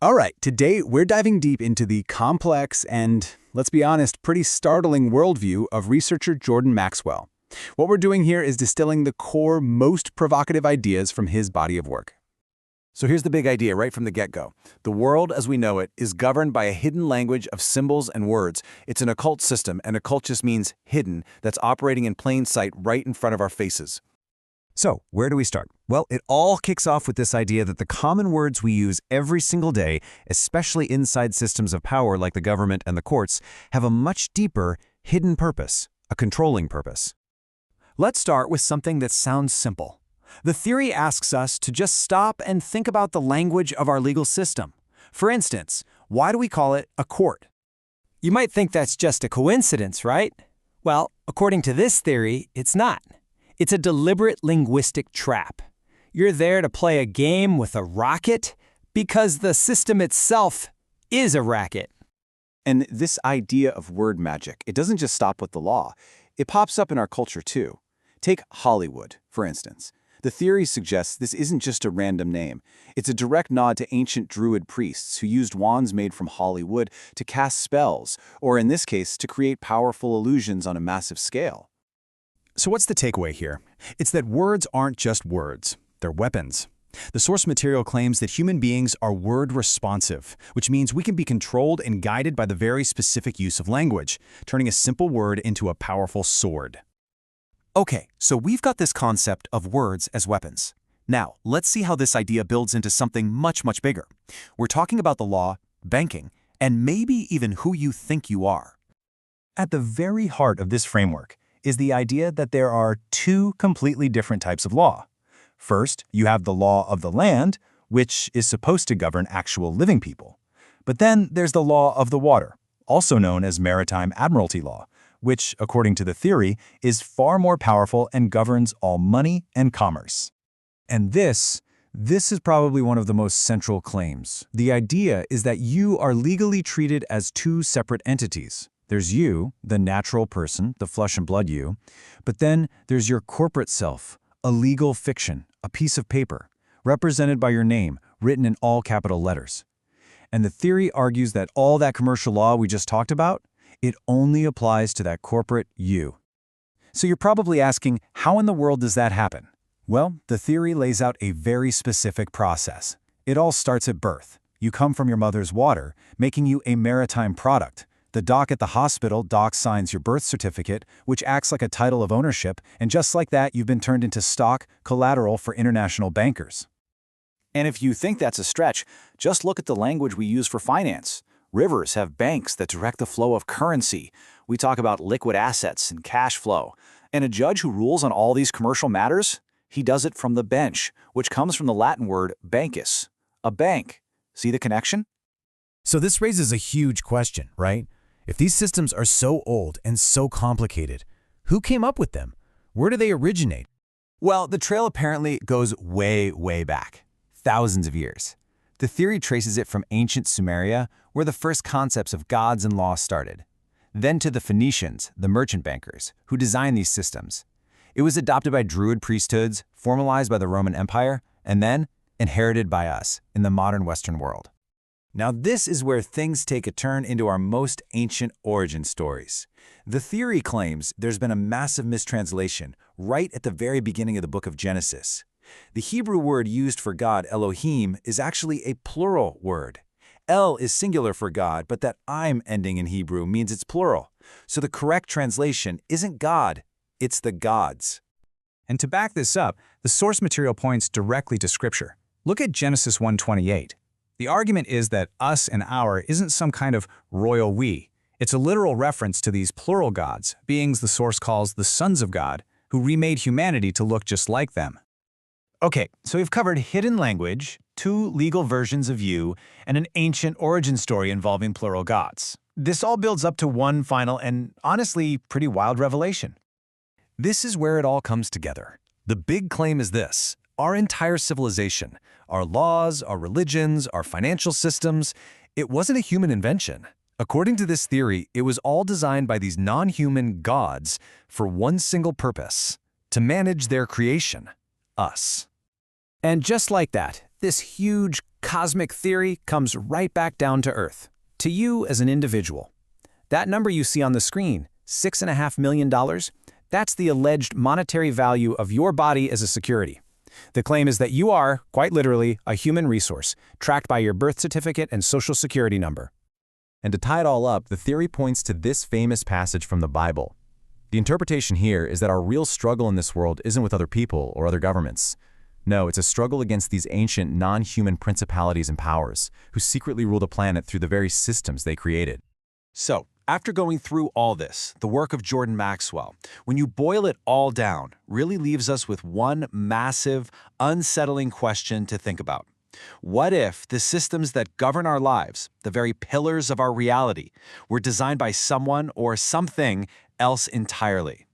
All right, today we're diving deep into the complex and, let's be honest, pretty startling worldview of researcher Jordan Maxwell. What we're doing here is distilling the core, most provocative ideas from his body of work. So here's the big idea right from the get-go. The world as we know it is governed by a hidden language of symbols and words. It's an occult system, and occult just means hidden, that's operating in plain sight right in front of our faces. So, where do we start? Well, it all kicks off with this idea that the common words we use every single day, especially inside systems of power like the government and the courts, have a much deeper, hidden purpose, a controlling purpose. Let's start with something that sounds simple. The theory asks us to just stop and think about the language of our legal system. For instance, why do we call it a court? You might think that's just a coincidence, right? Well, according to this theory, it's not. It's a deliberate linguistic trap. You're there to play a game with a rocket because the system itself is a racket. And this idea of word magic, it doesn't just stop with the law. It pops up in our culture too. Take Hollywood, for instance. The theory suggests this isn't just a random name. It's a direct nod to ancient Druid priests who used wands made from holly wood to cast spells, or in this case, to create powerful illusions on a massive scale. So what's the takeaway here? It's that words aren't just words, they're weapons. The source material claims that human beings are word-responsive, which means we can be controlled and guided by the very specific use of language, turning a simple word into a powerful sword. Okay, so we've got this concept of words as weapons. Now, let's see how this idea builds into something much, much bigger. We're talking about the law, banking, and maybe even who you think you are. At the very heart of this framework is the idea that there are two completely different types of law. First, you have the law of the land, which is supposed to govern actual living people. But then there's the law of the water, also known as Maritime Admiralty Law, which, according to the theory, is far more powerful and governs all money and commerce. And this is probably one of the most central claims. The idea is that you are legally treated as two separate entities. There's you, the natural person, the flesh and blood you, but then there's your corporate self, a legal fiction, a piece of paper, represented by your name, written in all capital letters. And the theory argues that all that commercial law we just talked about, it only applies to that corporate you. So you're probably asking, how in the world does that happen? Well, the theory lays out a very specific process. It all starts at birth. You come from your mother's water, making you a maritime product. The doc at the hospital signs your birth certificate, which acts like a title of ownership, and just like that, you've been turned into stock, collateral for international bankers. And if you think that's a stretch, just look at the language we use for finance. Rivers have banks that direct the flow of currency. We talk about liquid assets and cash flow. And a judge who rules on all these commercial matters, he does it from the bench, which comes from the Latin word bancus, a bank. See the connection? So this raises a huge question, right? If these systems are so old and so complicated, who came up with them? Where do they originate? Well, the trail apparently goes way, way back, thousands of years. The theory traces it from ancient Sumeria, where the first concepts of gods and law started. Then to the Phoenicians, the merchant bankers, who designed these systems. It was adopted by Druid priesthoods, formalized by the Roman Empire, and then inherited by us in the modern Western world. Now this is where things take a turn into our most ancient origin stories. The theory claims there's been a massive mistranslation right at the very beginning of the book of Genesis. The Hebrew word used for God, Elohim, is actually a plural word. El is singular for God, but that I'm ending in Hebrew means it's plural. So the correct translation isn't God, it's the gods. And to back this up, the source material points directly to Scripture. Look at Genesis 1:28. The argument is that us and our isn't some kind of royal we. It's a literal reference to these plural gods, beings the source calls the sons of God, who remade humanity to look just like them. Okay, so we've covered hidden language, two legal versions of you, and an ancient origin story involving plural gods. This all builds up to one final and honestly pretty wild revelation. This is where it all comes together. The big claim is this: our entire civilization, our laws, our religions, our financial systems, it wasn't a human invention. According to this theory, it was all designed by these non-human gods for one single purpose: to manage their creation, us. And just like that, this huge, cosmic theory comes right back down to Earth, to you as an individual. That number you see on the screen, $6.5 million, that's the alleged monetary value of your body as a security. The claim is that you are, quite literally, a human resource, tracked by your birth certificate and social security number. And to tie it all up, the theory points to this famous passage from the Bible. The interpretation here is that our real struggle in this world isn't with other people or other governments. No, it's a struggle against these ancient, non-human principalities and powers who secretly rule the planet through the very systems they created. So, after going through all this, the work of Jordan Maxwell, when you boil it all down, really leaves us with one massive, unsettling question to think about. What if the systems that govern our lives, the very pillars of our reality, were designed by someone or something else entirely?